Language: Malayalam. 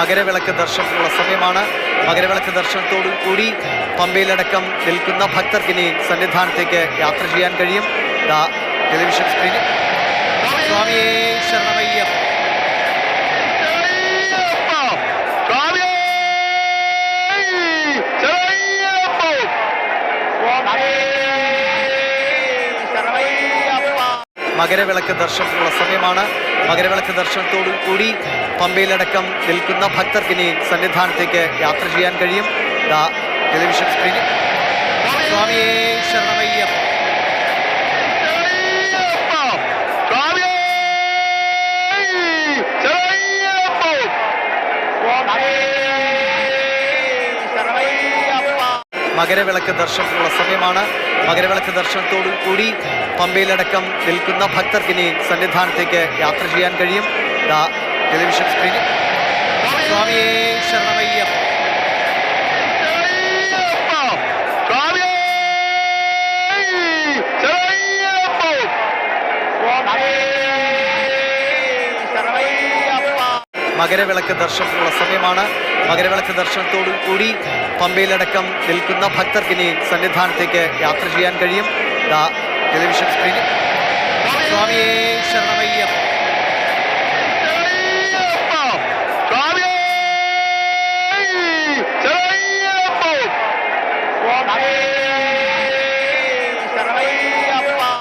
മകരവിളക്ക് ദർശനത്തിനുള്ള സമയമാണ്. മകരവിളക്ക് ദർശനത്തോടു കൂടി പമ്പയിലടക്കം നിൽക്കുന്ന ഭക്തർക്ക് ഇനി സന്നിധാനത്തേക്ക് യാത്ര ചെയ്യാൻ കഴിയും. ടെലിവിഷൻ സ്ക്രീനിൽ സ്വാമിയേ ശരണമയ്യപ്പ. മകരവിളക്ക് ദർശനത്തിനുള്ള സമയമാണ്. മകരവിളക്ക് ദർശനത്തോടു കൂടി പമ്പയിലടക്കം നിൽക്കുന്ന ഭക്തർക്ക് ഇനി സന്നിധാനത്തേക്ക് യാത്ര ചെയ്യാൻ കഴിയും. ടെലിവിഷൻ സ്ക്രീനിൽ സ്വാമിയേ ശരണമയ്യപ്പ. മകരവിളക്ക് ദർശനത്തിനുള്ള സമയമാണ്. മകരവിളക്ക് ദർശനത്തോടു കൂടി പമ്പയിലടക്കം നിൽക്കുന്ന ഭക്തർക്ക് ഇനി സന്നിധാനത്തേക്ക് യാത്ര ചെയ്യാൻ കഴിയും. ടെലിവിഷൻ സ്ക്രീനിൽ സ്വാമിയേ ശരണമയ്യപ്പ. മകരവിളക്ക് ദർശനത്തിനുള്ള സമയമാണ്. മകരവിളക്ക് ദർശനത്തോടു കൂടി പമ്പയിലടക്കം നിൽക്കുന്ന ഭക്തർക്ക് ഇനി സന്നിധാനത്തേക്ക് യാത്ര ചെയ്യാൻ കഴിയും. ടെലിവിഷൻ സ്ക്രീനിൽ സ്വാമിയേ ശരണമയ്യപ്പ.